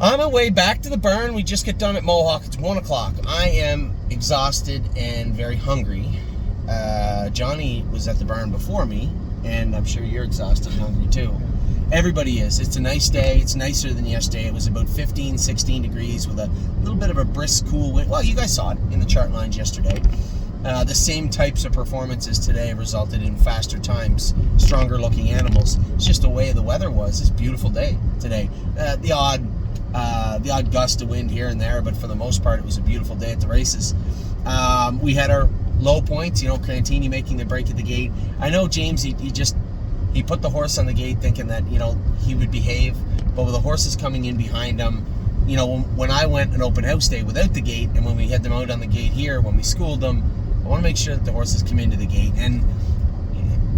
On my way back to the barn, we just get done at Mohawk. It's 1 o'clock. I am exhausted and very hungry. Johnny was at the barn before me, and I'm sure you're exhausted and hungry too. Everybody is. It's a nice day. It's nicer than yesterday. It was about 15, 16 degrees with a little bit of a brisk, cool wind. Well, you guys saw it in the chart lines yesterday. The same types of performances today resulted in faster times, stronger looking animals. It's just the way the weather was. It's a beautiful day today. The odd gust of wind here and there, but for the most part, it was a beautiful day at the races. We had our low points, Crantini making the break at the gate. I know James, he put the horse on the gate thinking that, he would behave, but with the horses coming in behind him, when I went an open house day without the gate, and when we had them out on the gate here, when we schooled them, I want to make sure that the horses come into the gate. And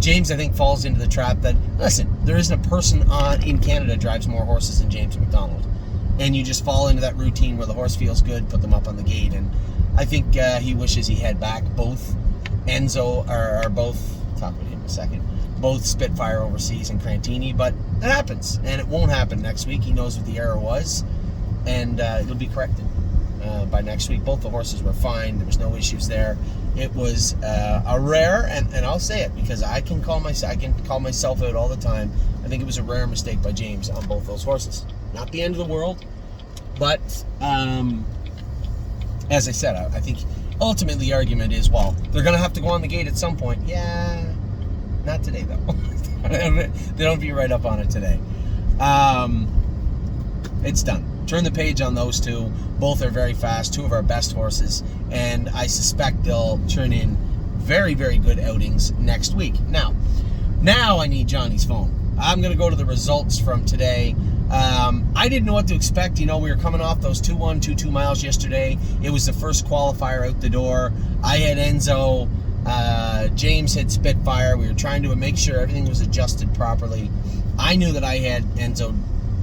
James, I think, falls into the trap that, listen, there isn't a person in Canada drives more horses than James McDonald. And you just fall into that routine where the horse feels good, put them up on the gate. And I think he wishes he had back both Enzo, are both, talk with him in a second, both Spitfire overseas and Crantini, but it happens. And it won't happen next week. He knows what the error was, and it'll be corrected by next week. Both the horses were fine. There was no issues there. It was a rare, and I'll say it because I can call myself out all the time. I think it was a rare mistake by James on both those horses. Not the end of the world, but as I said, I think ultimately the argument is, well, they're going to have to go on the gate at some point. Yeah, not today though. They don't be right up on it today. It's done. Turn the page on those two. Both are very fast, two of our best horses, and I suspect they'll turn in very, very good outings next week. Now I need Johnny's phone. I'm going to go to the results from today. I didn't know what to expect. We were coming off those 2-1, 2-2 miles yesterday. It was the first qualifier out the door. I had Enzo. James had Spitfire. We were trying to make sure everything was adjusted properly. I knew that I had Enzo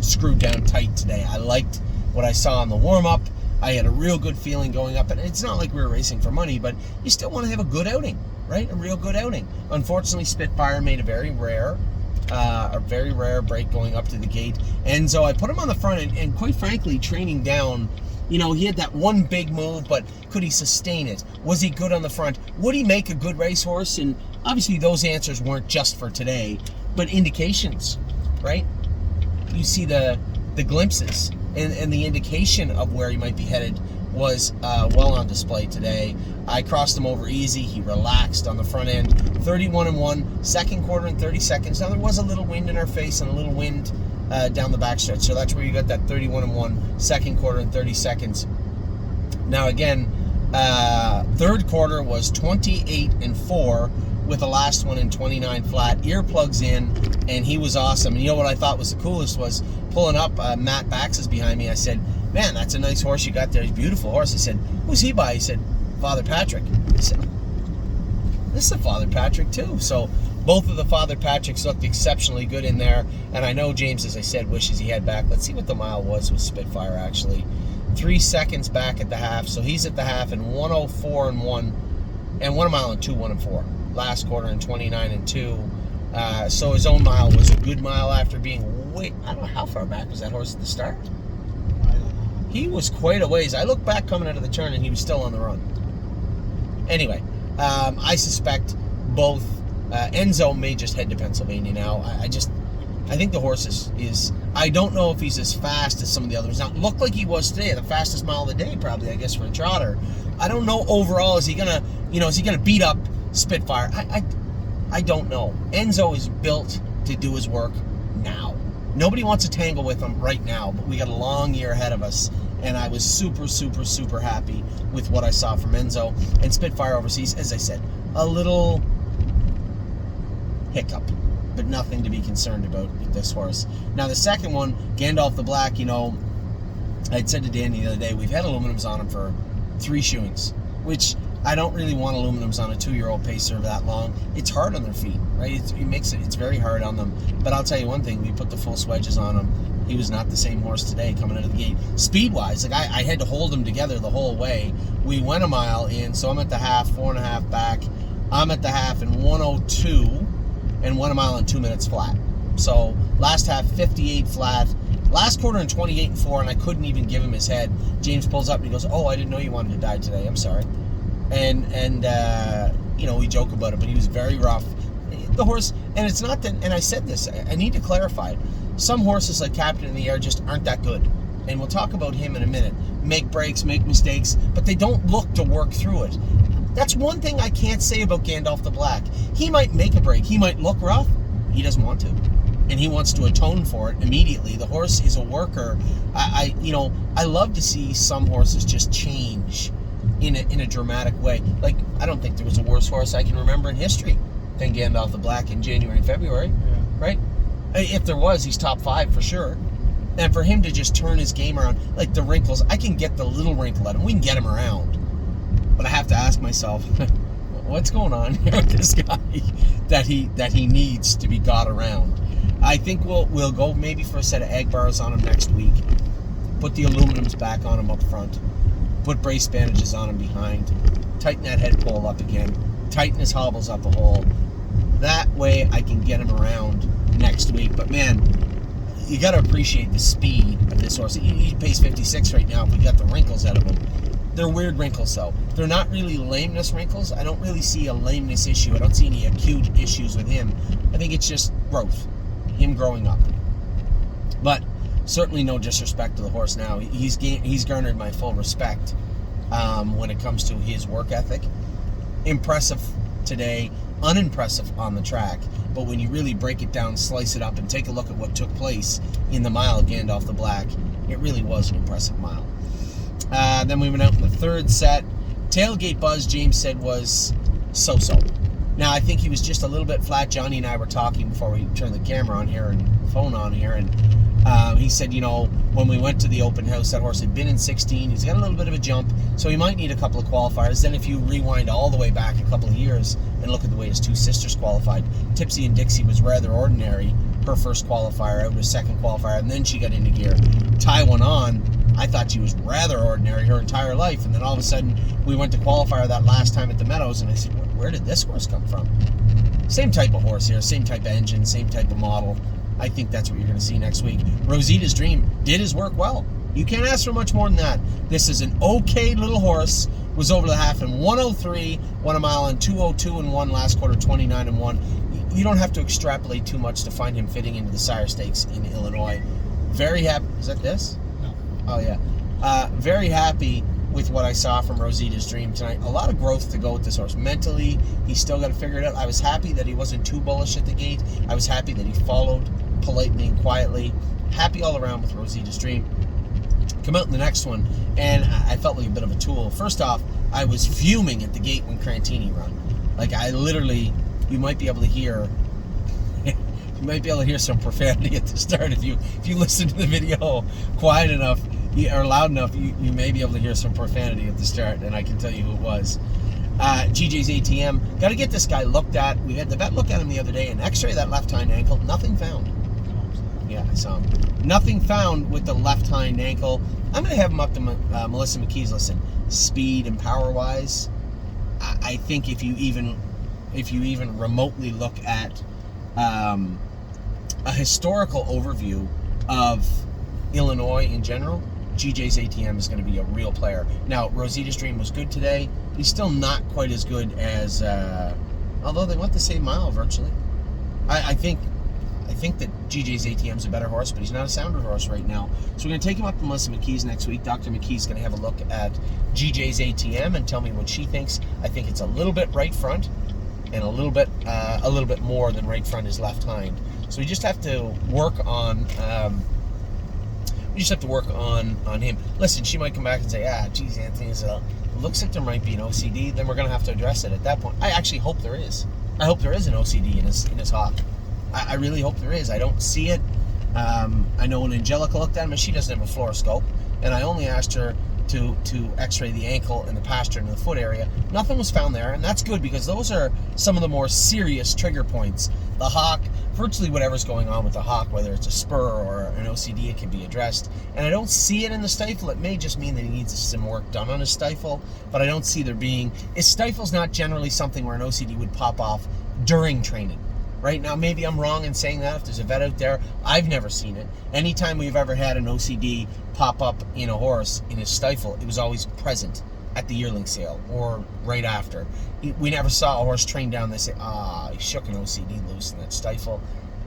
screwed down tight today. I liked what I saw in the warm-up. I had a real good feeling going up, and it's not like we were racing for money, but you still want to have a good outing, right? A real good outing. Unfortunately, Spitfire made a very rare break going up to the gate. Enzo, I put him on the front, and quite frankly, training down, he had that one big move, but could he sustain it? Was he good on the front? Would he make a good racehorse? And obviously those answers weren't just for today, but indications, right? You see the glimpses and the indication of where he might be headed was well on display today. I crossed him over easy. He relaxed on the front end. 31-1, second quarter and 30 seconds. Now there was a little wind in our face and a little wind down the backstretch, so that's where you got that 31-1, second quarter and 30 seconds. Now again, third quarter was 28-4 with the last one in 29 flat. Earplugs in, and he was awesome. And you know what I thought was the coolest was pulling up. Matt Bax is behind me. I said, man, that's a nice horse you got there. He's a beautiful horse. I said, who's he by? He said, Father Patrick. I said, this is a Father Patrick too. So both of the Father Patricks looked exceptionally good in there. And I know James, as I said, wishes he had back. Let's see what the mile was with Spitfire actually. 3 seconds back at the half. So he's at the half in 1:04-1, and 1 mile in 2:1-4. Last quarter in 29-2. So his own mile was a good mile after being I don't know how far back was that horse at the start. He was quite a ways. I looked back coming out of the turn, and he was still on the run. Anyway, I suspect both Enzo may just head to Pennsylvania now. I think the horse is I don't know if he's as fast as some of the others. Now, it looked like he was today, the fastest mile of the day, probably, I guess, for a trotter. I don't know overall. Is he gonna beat up Spitfire? I don't know. Enzo is built to do his work now. Nobody wants to tangle with him right now, but we got a long year ahead of us, and I was super, super, super happy with what I saw from Enzo. And Spitfire overseas, as I said, a little hiccup, but nothing to be concerned about with this horse. Now, the second one, Gandalf the Black, I'd said to Danny the other day, we've had aluminums on him for 3 shoeings, which I don't really want aluminums on a 2-year-old pacer that long. It's hard on their feet, right? It's very hard on them. But I'll tell you one thing, we put the full swedges on him. He was not the same horse today coming out of the gate. Speed-wise, I had to hold them together the whole way. We went a mile in, so I'm at the half, 4.5 back. I'm at the half in 1:02 and 1 mile in 2 minutes flat. So last half, 58 flat, Last quarter in 28-4, and I couldn't even give him his head. James pulls up and he goes, "Oh, I didn't know you wanted to die today. I'm sorry." And we joke about it, but he was very rough. The horse, and it's not that, and I said this, I need to clarify it. Some horses like Captain in the Air just aren't that good. And we'll talk about him in a minute. Make breaks, make mistakes, but they don't look to work through it. That's one thing I can't say about Gandalf the Black. He might make a break. He might look rough. He doesn't want to. And he wants to atone for it immediately. The horse is a worker. I love to see some horses just change in a dramatic way. Like, I don't think there was a worse horse I can remember in history than Gandalf the Black in January and February. Yeah. Right? If there was, he's top 5 for sure. And for him to just turn his game around, like the wrinkles, I can get the little wrinkle at him. We can get him around. But I have to ask myself, what's going on here with this guy that he needs to be got around? I think we'll go maybe for a set of egg bars on him next week. Put the aluminums back on him up front. Put brace bandages on him behind. Tighten that head pole up again. Tighten his hobbles up a hole. That way I can get him around next week. But man, you got to appreciate the speed of this horse. He pays 56 right now if we got the wrinkles out of him. They're weird wrinkles, though. They're not really lameness wrinkles. I don't really see a lameness issue. I don't see any acute issues with him. I think it's just growth, him growing up. But certainly no disrespect to the horse now. He's garnered my full respect when it comes to his work ethic. Impressive today, unimpressive on the track. But when you really break it down, slice it up, and take a look at what took place in the mile of Gandalf the Black, it really was an impressive mile. Then we went out in the third set. Tailgate buzz, James said, was so-so. Now, I think he was just a little bit flat. Johnny and I were talking before we turned the camera on here and phone on here, and he said, when we went to the open house, that horse had been in 16. He's got a little bit of a jump, so he might need a couple of qualifiers. Then if you rewind all the way back a couple of years and look at the way his two sisters qualified, Tipsy and Dixie was rather ordinary. Her first qualifier out, her second qualifier, and then she got into gear. Tie one on. I thought she was rather ordinary her entire life, and then all of a sudden we went to qualifier that last time at the Meadows, and I said, where did this horse come from? Same type of horse here, same type of engine, same type of model. I think that's what you're going to see next week. Rosita's Dream did his work well. You can't ask for much more than that. This is an okay little horse. Was over the half in 103, won a mile in 202 and 1 last quarter, 29 and 1. You don't have to extrapolate too much to find him fitting into the Sire Stakes in Illinois. Very happy. Is that this? No. Oh, yeah. Very happy with what I saw from Rosita's Dream tonight. A lot of growth to go with this horse. Mentally, he's still got to figure it out. I was happy that he wasn't too bullish at the gate. I was happy that he followed politely and quietly. Happy all around with Rosita's Dream. Come out in the next one, and I felt like a bit of a tool. First off, I was fuming at the gate when Crantini run. Like, I literally, you might be able to hear some profanity at the start. If you listen to the video quiet enough or loud enough, you may be able to hear some profanity at the start, and I can tell you who it was. GJ's ATM. Got to get this guy looked at. We had the vet look at him the other day, and x-ray that left hind ankle. Nothing found. Yeah, I saw him. Nothing found with the left hind ankle. I'm going to have him up to Melissa McKee's. Listen, speed and power-wise, I think if you even remotely look at a historical overview of Illinois in general, GJ's ATM is going to be a real player. Now, Rosita's Dream was good today. He's still not quite as good as, although they went the same mile virtually. I think that GJ's ATM is a better horse, but he's not a sounder horse right now. So we're going to take him up to Melissa McKee's next week. Dr. McKee's going to have a look at GJ's ATM and tell me what she thinks. I think it's a little bit right front, and a little bit more than right front is left hind. So we just have to work on. On him. Listen, she might come back and say, geez, Anthony, looks like there might be an OCD. Then we're going to have to address it at that point. I actually hope there is. I hope there is an OCD in his hawk. I really hope there is. I don't see it. I know when Angelica looked at him, and she doesn't have a fluoroscope, and I only asked her to x-ray the ankle and the pastern and the foot area. Nothing was found there, and that's good because those are some of the more serious trigger points. The hawk, virtually whatever's going on with the hawk, whether it's a spur or an OCD, it can be addressed. And I don't see it in the stifle. It may just mean that he needs some work done on his stifle, but I don't see there being... His stifle's not generally something where an OCD would pop off during training. right now. Maybe I'm wrong in saying that. If there's a vet out there, I've never seen it. Anytime we've ever had an OCD pop up in a horse in his stifle, it was always present at the yearling sale or right after. We never saw a horse trained down. They say, he shook an OCD loose in that stifle.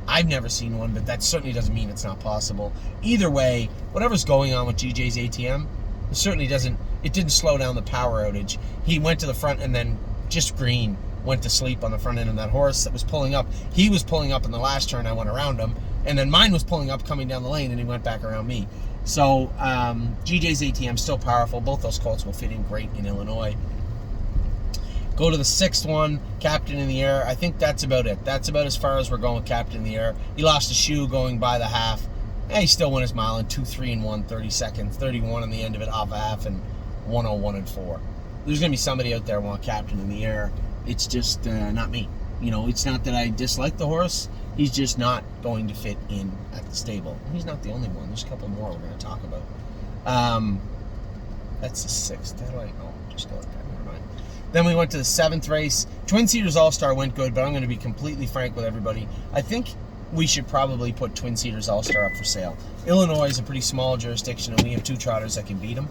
I've never seen one, but that certainly doesn't mean it's not possible. Either way, whatever's going on with GJ's ATM, it certainly didn't slow down the power outage. He went to the front and then just green went to sleep on the front end of that horse that was pulling up. He was pulling up in the last turn. I went around him, and then mine was pulling up coming down the lane, and he went back around me. So GJ's ATM still powerful. Both those colts will fit in great in Illinois. Go to the 6th one, Captain in the Air. I think that's about it. That's about as far as we're going with Captain in the Air. He lost a shoe going by the half. He still won his mile in 2:3 and 1, 30 seconds, 31 on the end of it off a half, and 1:01 and 4. There's going to be somebody out there who want Captain in the Air. It's just not me. It's not that I dislike the horse. He's just not going to fit in at the stable. He's not the only one. There's a couple more we're going to talk about. That's the 6th. How do I know? Just go like that. Never mind. Then we went to the 7th race. Twin Cedars All-Star went good, but I'm going to be completely frank with everybody. I think we should probably put Twin Cedars All-Star up for sale. Illinois is a pretty small jurisdiction, and we have 2 trotters that can beat him.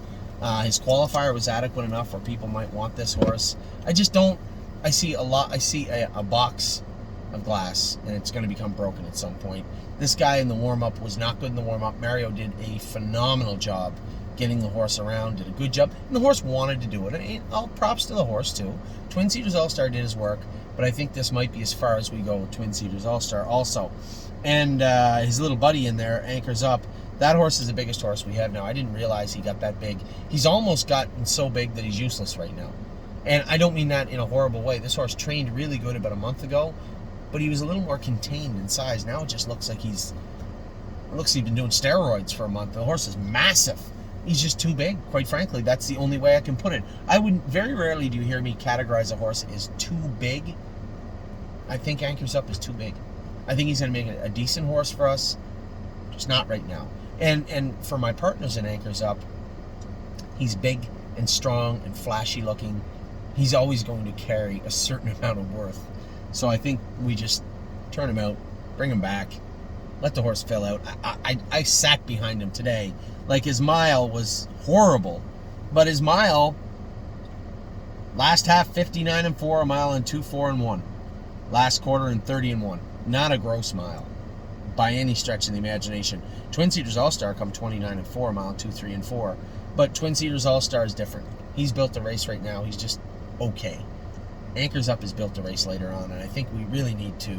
His qualifier was adequate enough where people might want this horse. I just don't. I see a box of glass, and it's going to become broken at some point. This guy in the warm-up was not good in the warm-up. Mario did a phenomenal job getting the horse around, did a good job, and the horse wanted to do it. And all props to the horse, too. Twin Cedars All-Star did his work, but I think this might be as far as we go with Twin Cedars All-Star also. And his little buddy in there anchors up. That horse is the biggest horse we have now. I didn't realize he got that big. He's almost gotten so big that he's useless right now. And I don't mean that in a horrible way. This horse trained really good about a month ago, but he was a little more contained in size. Now it just looks like he's been doing steroids for a month. The horse is massive. He's just too big, quite frankly. That's the only way I can put it. Very rarely do you hear me categorize a horse as too big. I think Anchors Up is too big. I think he's going to make a decent horse for us, just not right now. And for my partners in Anchors Up, he's big and strong and flashy looking. He's always going to carry a certain amount of worth. So I think we just turn him out, bring him back, let the horse fill out. I sat behind him today. Like, his mile was horrible, but his mile, last half 59 and 4, a mile in 2:4 and 1. Last quarter in 30 and 1. Not a gross mile by any stretch of the imagination. Twin Cedars All-Star come 29 and 4, a mile in 2:3 and 4. But Twin Cedars All-Star is different. He's built the race right now. He's just okay. Anchors Up is built the race later on, and I think we really need to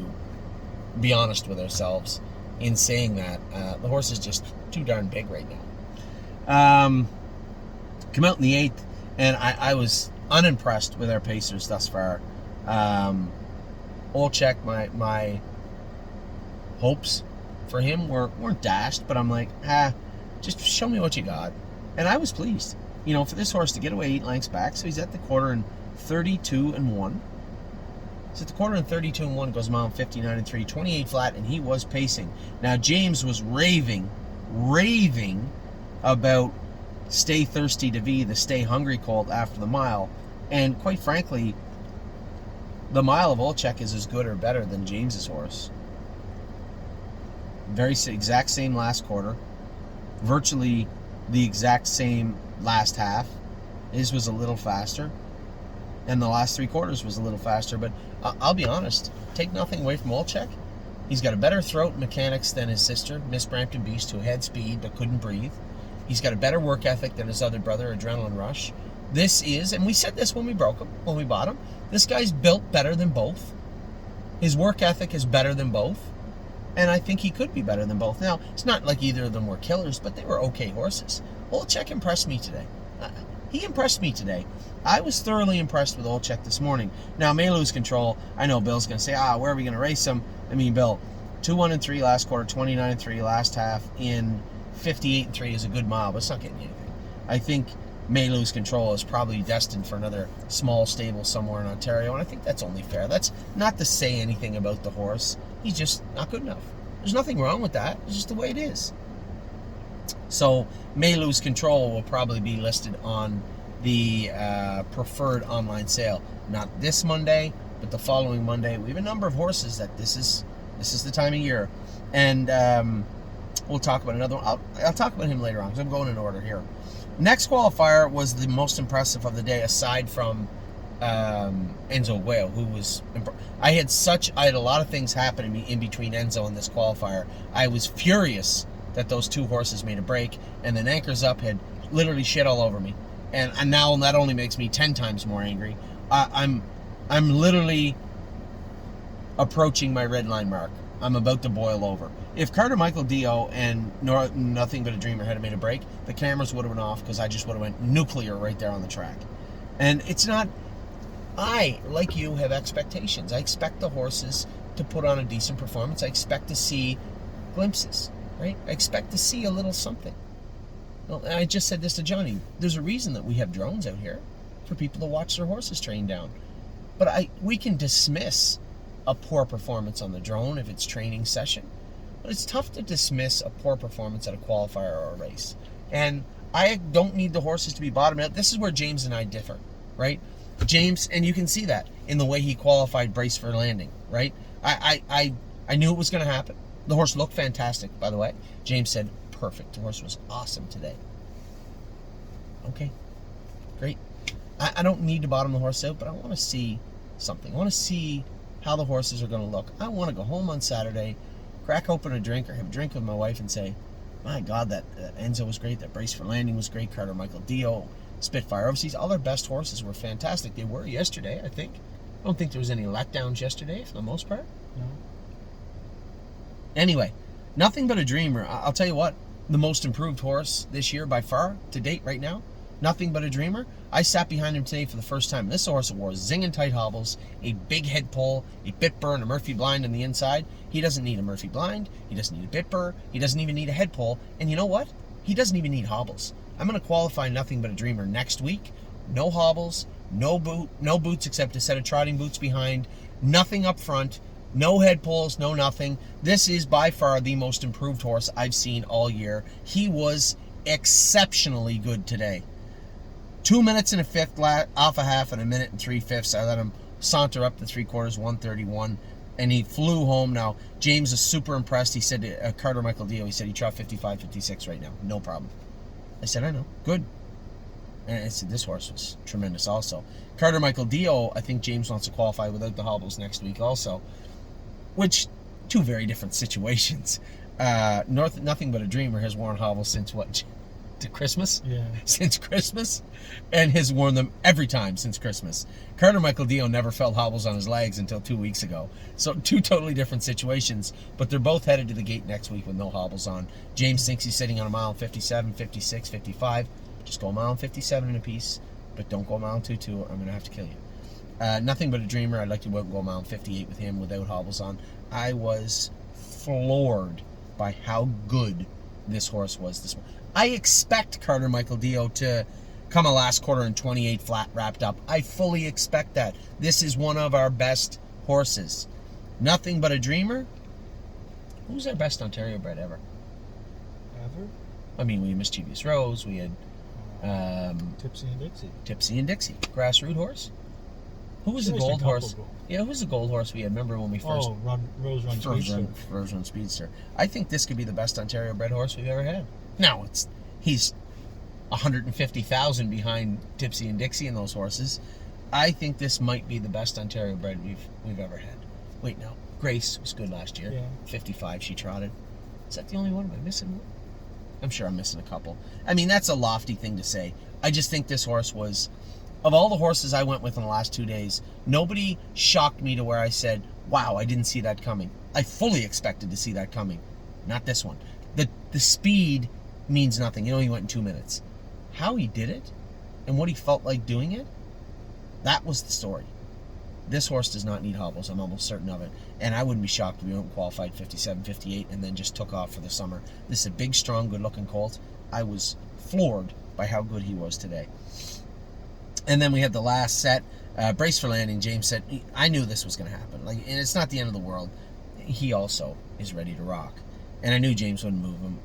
be honest with ourselves in saying that. The horse is just too darn big right now. Come out in the 8th, and I was unimpressed with our pacers thus far. Olchek, my hopes for him weren't dashed, but I'm like, just show me what you got. And I was pleased, for this horse to get away 8 lengths back. So he's at the quarter in 32 and 1. He's at the quarter in 32 and 1, goes mile in 59 and 3, 28 flat, and he was pacing. Now James was raving about Stay Thirsty to V, the Stay Hungry colt after the mile, and quite frankly, the mile of Olchek is as good or better than James's horse. Very exact same last quarter, virtually the exact same last half. His was a little faster, and the last 3 quarters was a little faster, but I'll be honest, take nothing away from Olchek. He's got a better throat mechanics than his sister, Miss Brampton Beast, who had speed but couldn't breathe. He's got a better work ethic than his other brother, Adrenaline Rush. This is, and we said this when we bought him, this guy's built better than both. His work ethic is better than both, and I think he could be better than both. Now, it's not like either of them were killers, but they were okay horses. Olchek impressed me today. He impressed me today. I was thoroughly impressed with Olchek this morning. Now, may lose control. I know Bill's going to say, where are we going to race him? I mean, Bill, 2-1 and 3 last quarter, 29 and 3 last half in 58 and 3 is a good mile, but it's not getting you anything. I think may lose control is probably destined for another small stable somewhere in Ontario, and I think that's only fair. That's not to say anything about the horse. He's just not good enough. There's nothing wrong with that. It's just the way it is. So may lose control will probably be listed on the preferred online sale. Not this Monday, But the following Monday, we have a number of horses that this is the time of year. And we'll talk about another one. I'll talk about him later on because I'm going in order here. Next qualifier was the most impressive of the day, aside from Enzo Guayo, who was... I had a lot of things happen to me in between Enzo and this qualifier. I was furious that those two horses made a break, and then Anchors Up had literally shit all over me. And now that only makes me 10 times more angry. I'm literally approaching my red line mark. I'm about to boil over. If Carter Michael Dio and Nothing But a Dreamer had made a break, the cameras would have been off because I just would have went nuclear right there on the track. And it's not... I, like you, have expectations. I expect the horses to put on a decent performance. I expect to see glimpses, right? I expect to see a little something. Well, I just said this to Johnny. There's a reason that we have drones out here for people to watch their horses train down. But we can dismiss a poor performance on the drone if it's training session. But it's tough to dismiss a poor performance at a qualifier or a race. And I don't need the horses to be bottomed out. This is where James and I differ, right? James, and you can see that in the way he qualified Brace for Landing, right? I knew it was going to happen. The horse looked fantastic, by the way. James said, perfect. The horse was awesome today. Okay, great. I don't need to bottom the horse out, but I want to see something. I want to see how the horses are going to look. I want to go home on Saturday, crack open a drink or have a drink with my wife and say, my God, that Enzo was great. That Brace for Landing was great. Carter Michael Dio, Spitfire Overseas, all their best horses were fantastic. They were yesterday, I think. I don't think there was any letdowns yesterday for the most part. No. Anyway, Nothing But a Dreamer. I'll tell you what, the most improved horse this year by far, to date right now, Nothing But a Dreamer. I sat behind him today for the first time. This horse wore zinging tight hobbles, a big head pull, a bit burr, and a Murphy blind on the inside. He doesn't need a Murphy blind. He doesn't need a bit burr. He doesn't even need a head pull. And you know what? He doesn't even need hobbles. I'm going to qualify Nothing But a Dreamer next week. No hobbles, no boots except a set of trotting boots behind, nothing up front, no head pulls, no nothing. This is by far the most improved horse I've seen all year. He was exceptionally good today. 2 minutes and a fifth off a half and 1 minute and 3/5. I let him saunter up to 3/4, 131, and he flew home. Now, James is super impressed. He said, Carter Michael Dio, he said he trot 55, 56 right now. No problem. I said, I know. Good. And I said, this horse was tremendous also. Carter Michael Dio, I think James wants to qualify without the hobbles next week also. Which, two very different situations. Nothing But a Dreamer has worn hobbles since what? To Christmas? Yeah. Since Christmas? And has worn them every time since Christmas. Carter Michael Dio never felt hobbles on his legs until 2 weeks ago. So two totally different situations, but they're both headed to the gate next week with no hobbles on. James thinks he's sitting on a mile 57, 56, 55. Just go a mile 57 in a piece, but don't go a mile 22 or I'm going to have to kill you. Nothing But a Dreamer, I'd like to go a mile 58 with him without hobbles on. I was floored by how good this horse was this morning. I expect Carter Michael Dio to come a last quarter in 28 flat wrapped up. I fully expect that. This is one of our best horses. Nothing But a Dreamer. Who's our best Ontario bred ever? Ever? I mean, we had Mischievous Rose. We had Tipsy and Dixie. Tipsy and Dixie. Grassroot horse. Who was the gold horse? Yeah, who was the gold horse we had? Remember when we first... Rose Run Speedster. Rose Run Speedster. I think this could be the best Ontario bred horse we've ever had. Now, he's 150,000 behind Tipsy and Dixie and those horses. I think this might be the best Ontario bred we've ever had. Wait, no. Grace was good last year. Yeah. 55 she trotted. Is that the only one? Am I missing one? I'm sure I'm missing a couple. I mean, that's a lofty thing to say. I just think this horse was... Of all the horses I went with in the last 2 days, nobody shocked me to where I said, wow, I didn't see that coming. I fully expected to see that coming. Not this one. The speed means nothing. He went in 2 minutes. How he did it and what he felt like doing it, that was the story. This horse does not need hobbles. I'm almost certain of it. And I wouldn't be shocked if we went qualified 57, 58 and then just took off for the summer. This is a big, strong, good-looking colt. I was floored by how good he was today. And then we had the last set. Brace for Landing. James said, I knew this was going to happen. And it's not the end of the world. He also is ready to rock. And I knew James wouldn't move him.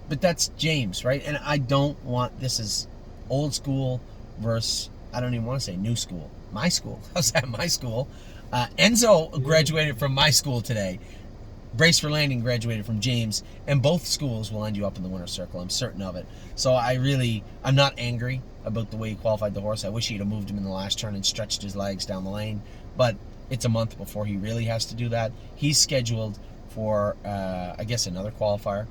But that's James, right? And I don't want... This is old school versus I don't even want to say new school. My school. How's that? My school. Enzo graduated from my school today. Brace for Landing graduated from James, and both schools will end you up in the winner's circle. I'm certain of it. So I'm not angry about the way he qualified the horse. I wish he'd have moved him in the last turn and stretched his legs down the lane, but it's a month before he really has to do that. He's scheduled for, I guess, another qualifier,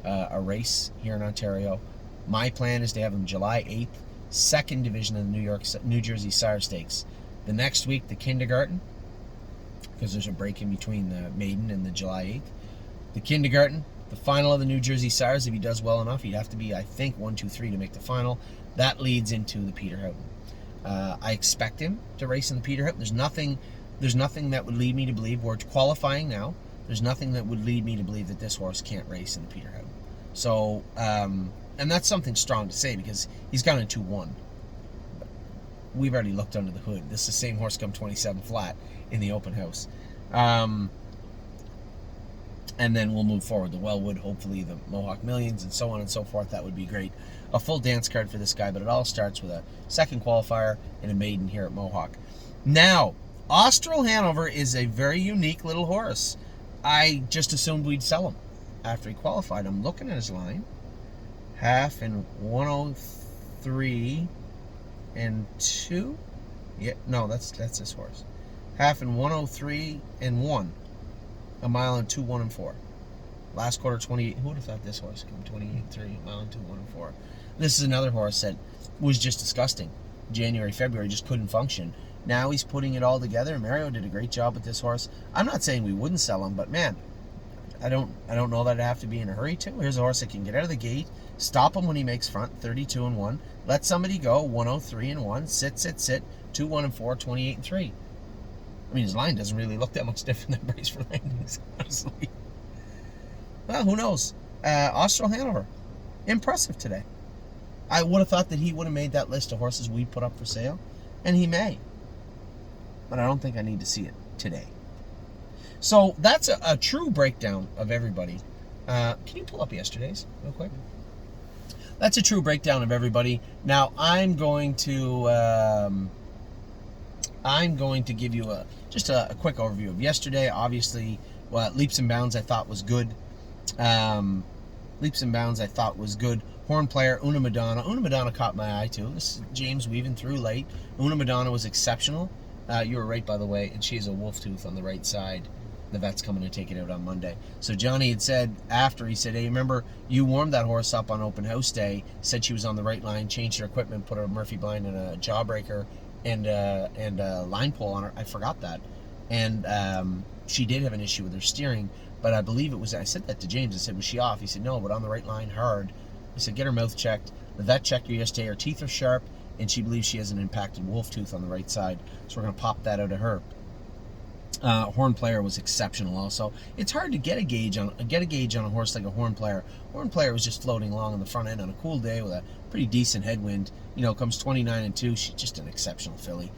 a race here in Ontario. My plan is to have him July 8th, second division of the New Jersey Sire Stakes. The next week, the kindergarten, because there's a break in between the maiden and the July 8th. The kindergarten, the final of the New Jersey Sires. If he does well enough, he'd have to be, I think, 1, 2, 3 to make the final. That leads into the Peter Houghton. I expect him to race in the Peter Houghton. There's nothing that would lead me to believe, we're qualifying now, there's nothing that would lead me to believe that this horse can't race in the Peter Houghton. So, and that's something strong to say because he's gone in 2-1. We've already looked under the hood. This is the same horse come 27 flat in the open house. And then we'll move forward. The Wellwood, hopefully the Mohawk Millions, and so on and so forth. That would be great. A full dance card for this guy, but it all starts with a second qualifier and a maiden here at Mohawk. Now, Austral Hanover is a very unique little horse. I just assumed we'd sell him after he qualified. I'm looking at his line. Half in 103 and 2. Yeah, no, that's this horse. Half in 103 and 1. A mile and 2, 1 and 4. Last quarter 28. Who would have thought this horse come 28-3, a mile and 2, 1 and 4? This is another horse that was just disgusting. January, February, just couldn't function. Now he's putting it all together. Mario did a great job with this horse. I'm not saying we wouldn't sell him, but man, I don't know that I'd have to be in a hurry to. Here's a horse that can get out of the gate, stop him when he makes front, 32 and 1. Let somebody go, 103 and 1. Sit, 2, 1 and 4, 28 and 3. I mean, his line doesn't really look that much different than Brace for Landings, honestly. Well, who knows? Austral Hanover, impressive today. I would have thought that he would have made that list of horses we put up for sale, and he may. But I don't think I need to see it today. So that's a true breakdown of everybody. Can you pull up yesterday's real quick? That's a true breakdown of everybody. Now I'm going to give you just a quick overview of yesterday. Obviously, Leaps and Bounds I thought was good. Leaps and Bounds I thought was good. Horn Player, Una Madonna. Una Madonna caught my eye too. This is James weaving through late. Una Madonna was exceptional. You were right, by the way, and she has a wolf tooth on the right side. The vet's coming to take it out on Monday. So Johnny had said after, he said, hey, remember, you warmed that horse up on open house day, said she was on the right line, changed her equipment, put a Murphy blind and a jawbreaker and a line pull on her. I forgot that. And she did have an issue with her steering, but I believe it was, I said that to James, I said, was she off? He said, no, but on the right line, hard. I said, get her mouth checked. The vet checked her yesterday. Her teeth are sharp, and she believes she has an impacted wolf tooth on the right side. So we're going to pop that out of her. Horn Player was exceptional also. It's hard to get a gauge on a horse like a Horn Player. Horn Player was just floating along on the front end on a cool day with a pretty decent headwind. You know, comes 29 and 2. She's just an exceptional filly.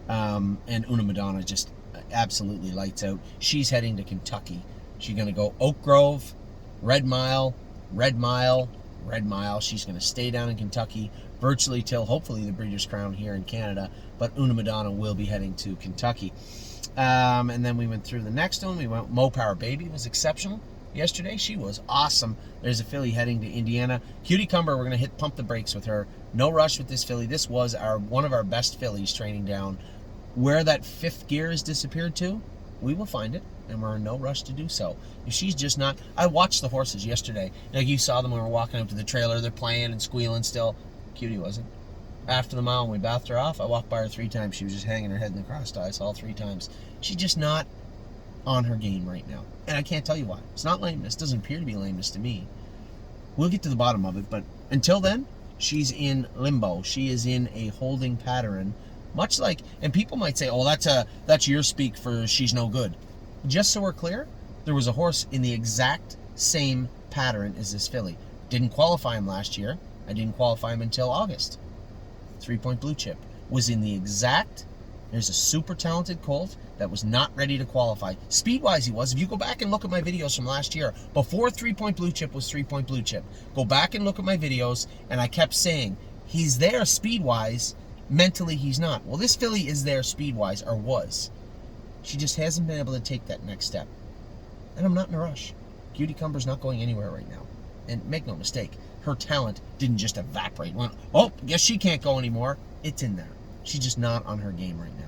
And Una Madonna just absolutely lights out. She's heading to Kentucky. She's going to go Oak Grove, Red Mile, Red Mile, Red Mile. She's going to stay down in Kentucky virtually till hopefully the Breeders' Crown here in Canada. But Una Madonna will be heading to Kentucky. And then we went through the next one. We went Mo Power Baby was exceptional yesterday. She was awesome. There's a filly heading to Indiana. Cutie Cumber, we're going to pump the brakes with her. No rush with this filly. This was one of our best fillies training down. Where that fifth gear has disappeared to, we will find it, and we're in no rush to do so. If she's just not... I watched the horses yesterday. Like you saw them when we were walking up to the trailer. They're playing and squealing still. Cutie wasn't. After the mile, when we bathed her off, I walked by her 3 times. She was just hanging her head in the crossed eyes all 3 times. She's just not on her game right now. And I can't tell you why. It's not lameness. It doesn't appear to be lameness to me. We'll get to the bottom of it, but until then, she's in limbo. She is in a holding pattern, much like, and people might say, oh, that's your speak for she's no good. Just so we're clear, there was a horse in the exact same pattern as this filly. Didn't qualify him last year. I didn't qualify him until August. 3-point blue chip. Was in the exact, there's a super talented colt that was not ready to qualify. Speed-wise he was. If you go back and look at my videos from last year, before 3-point blue chip was 3-point blue chip, go back and look at my videos, and I kept saying, he's there speed-wise, Mentally, he's not. Well, this filly is there speed-wise, or was. She just hasn't been able to take that next step. And I'm not in a rush. Cutie Cumber's not going anywhere right now. And make no mistake, her talent didn't just evaporate. Went, oh, guess she can't go anymore. It's in there. She's just not on her game right now.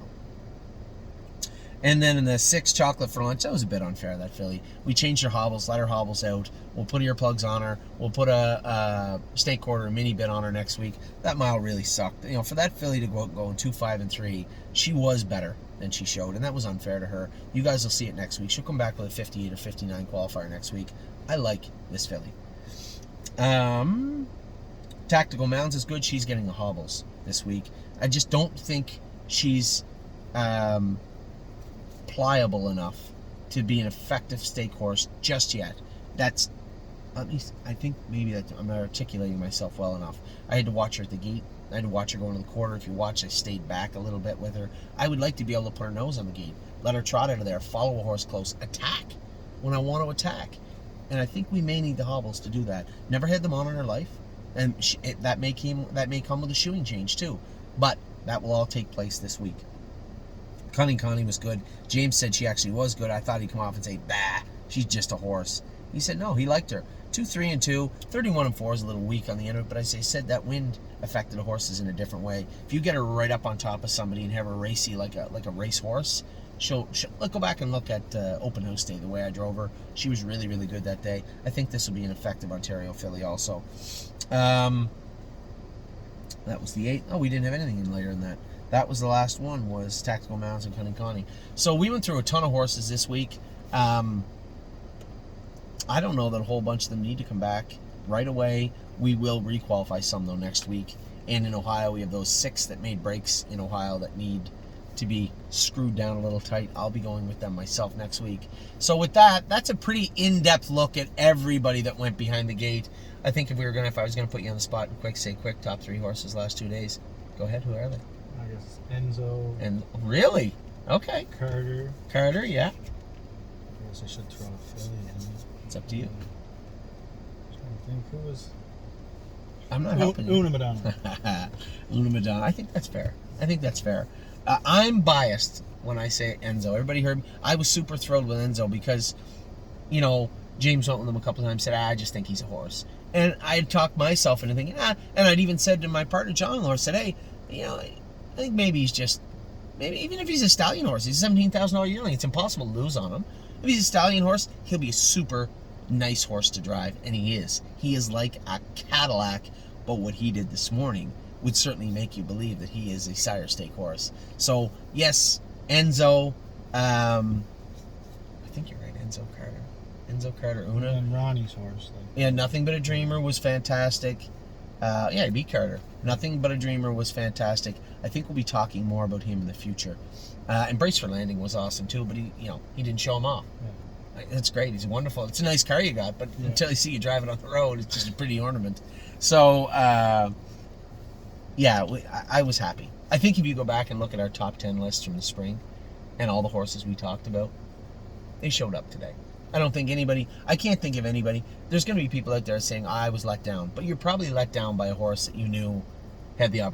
And then in the 6 chocolate for lunch, that was a bit unfair, that filly. We changed her hobbles, let her hobbles out. We'll put earplugs on her. We'll put a snake quarter, a mini bit on her next week. That mile really sucked. You know, for that filly to go in 2, 5, and 3, she was better than she showed, and that was unfair to her. You guys will see it next week. She'll come back with a 58 or 59 qualifier next week. I like this filly. Tactical Mounds is good. She's getting the hobbles this week. I just don't think she's pliable enough to be an effective stake horse just yet. That's, at least, I think maybe that I'm not articulating myself well enough. I had to watch her at the gate. I had to watch her go into the quarter. If you watch, I stayed back a little bit with her. I would like to be able to put her nose on the gate, let her trot out of there, follow a horse close, attack when I want to attack. And I think we may need the hobbles to do that. Never had them on in her life, and that may come with a shoeing change too. But that will all take place this week. Cunning Connie was good. James said she actually was good. I thought he'd come off and say, bah, she's just a horse. He said no, he liked her. 2, 3, and 2. 31 and 4 is a little weak on the end of it, but as I said, that wind affected the horses in a different way. If you get her right up on top of somebody and have her racy like a race horse, she'll go back and look at Open House Day, the way I drove her. She was really, really good that day. I think this will be an effective Ontario filly also. That was the 8. Oh, we didn't have anything in later than that. That was the last one, was Tactical Mounds and Cunning Connie. So we went through a ton of horses this week. I don't know that a whole bunch of them need to come back right away. We will requalify some, though, next week. And in Ohio, we have those 6 that made breaks in Ohio that need to be screwed down a little tight. I'll be going with them myself next week. So with that, that's a pretty in-depth look at everybody that went behind the gate. I think if I was going to put you on the spot and say quick top 3 horses last 2 days, go ahead. Who are they? I guess Enzo. And really? Okay. Carter, yeah. I guess I should throw a filly in. It's up to you. I'm trying to think who was. I'm not helping you. Una Madonna. Una Madonna. I think that's fair. I'm biased when I say Enzo. Everybody heard me. I was super thrilled with Enzo because, you know, James went with him a couple of times, said, I just think he's a horse. And I had talked myself into thinking, and I'd even said to my partner, John Lord, said, hey, you know, I think maybe even if he's a stallion horse, he's a $17,000 yearling, it's impossible to lose on him. If he's a stallion horse, he'll be a super nice horse to drive, and he is. He is like a Cadillac, but what he did this morning would certainly make you believe that he is a sire stake horse. So, yes, Enzo, I think you're right, Enzo Carter, Una. And Ronnie's horse. Yeah, Nothing But a Dreamer was fantastic. Yeah, he beat Carter. Nothing But a Dreamer was fantastic. I think we'll be talking more about him in the future. And Brace for Landing was awesome too, but he didn't show him off. Yeah. That's great. He's wonderful. It's a nice car you got, but until you see you driving on the road, it's just a pretty ornament. So, yeah, I was happy. I think if you go back and look at our top 10 list from the spring and all the horses we talked about, they showed up today. I can't think of anybody. There's going to be people out there saying, I was let down. But you're probably let down by a horse that you knew had the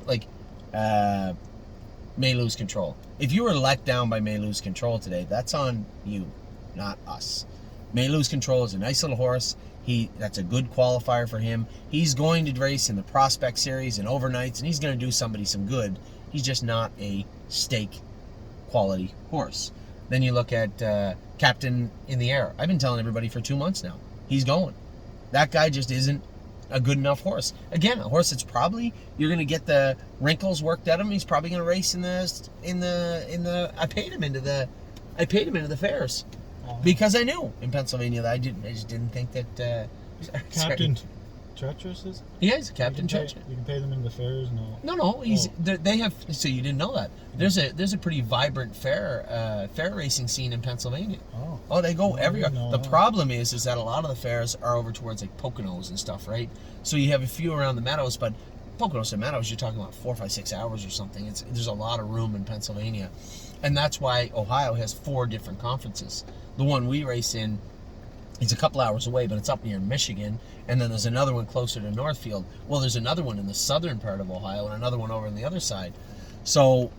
May Lose Control. If you were let down by May Lose Control today, that's on you, not us. May Lose Control is a nice little horse. That's a good qualifier for him. He's going to race in the Prospect Series and overnights, and he's going to do somebody some good. He's just not a stake quality horse. Then you look at Captain in the Air. I've been telling everybody for 2 months now. He's going. That guy just isn't a good enough horse. Again, a horse that's probably, you're going to get the wrinkles worked out of him. He's probably going to race in the I paid him into the fairs. Because I knew in Pennsylvania that I just didn't think that Captain Treacherous is? Yeah, he's a Captain Treacherous. You can pay them in the fairs? No. They have. So you didn't know that? There's a pretty vibrant fair racing scene in Pennsylvania. Oh, they go everywhere. The problem is that a lot of the fairs are over towards like Poconos and stuff, right? So you have a few around the Meadows, but Poconos and Meadows, you're talking about 4, 5, 6 hours or something. There's a lot of room in Pennsylvania, and that's why Ohio has 4 different conferences. The one we race in, it's a couple hours away, but it's up near Michigan. And then there's another one closer to Northfield. Well, there's another one in the southern part of Ohio and another one over on the other side. So,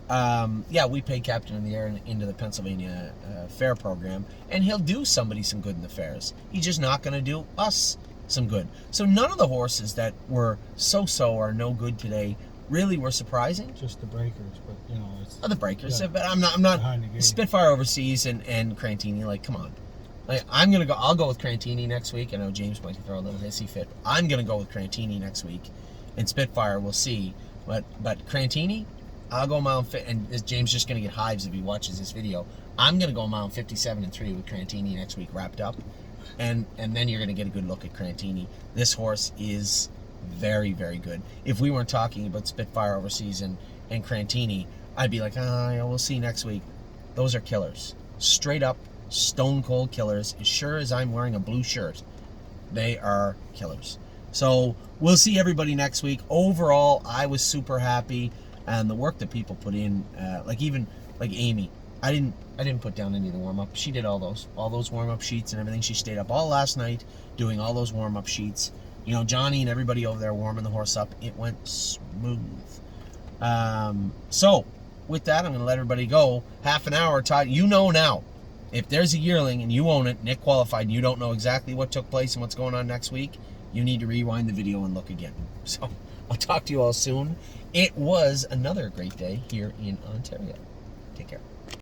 yeah, we paid Captain of the Air into the Pennsylvania fair program, and he'll do somebody some good in the fairs. He's just not going to do us some good. So none of the horses that were so-so or no good today really were surprising. Just the breakers, but you know, it's The breakers, yeah, but I'm not behind the game. Spitfire Overseas and Crantini. Like, come on. Like, I'll go with Crantini next week. I know James might throw a little hissy fit. I'm gonna go with Crantini next week, and Spitfire we'll see. But Crantini, I'll go Mount and James just gonna get hives if he watches this video. I'm gonna go Mount 57-3 with Crantini next week wrapped up, and then you're gonna get a good look at Crantini. This horse is very, very good. If we weren't talking about Spitfire Overseas and Crantini, I'd be like, yeah, we'll see next week. Those are killers. Straight up, stone cold killers. As sure as I'm wearing a blue shirt, they are killers. So we'll see everybody next week. Overall, I was super happy, and the work that people put in, like Amy, I didn't put down any of the warm up. She did all those warm up sheets and everything. She stayed up all last night doing all those warm up sheets. You know, Johnny and everybody over there warming the horse up. It went smooth. So with that, I'm going to let everybody go. Half an hour, Todd. You know now, if there's a yearling and you own it, Nick qualified, and you don't know exactly what took place and what's going on next week, you need to rewind the video and look again. So I'll talk to you all soon. It was another great day here in Ontario. Take care.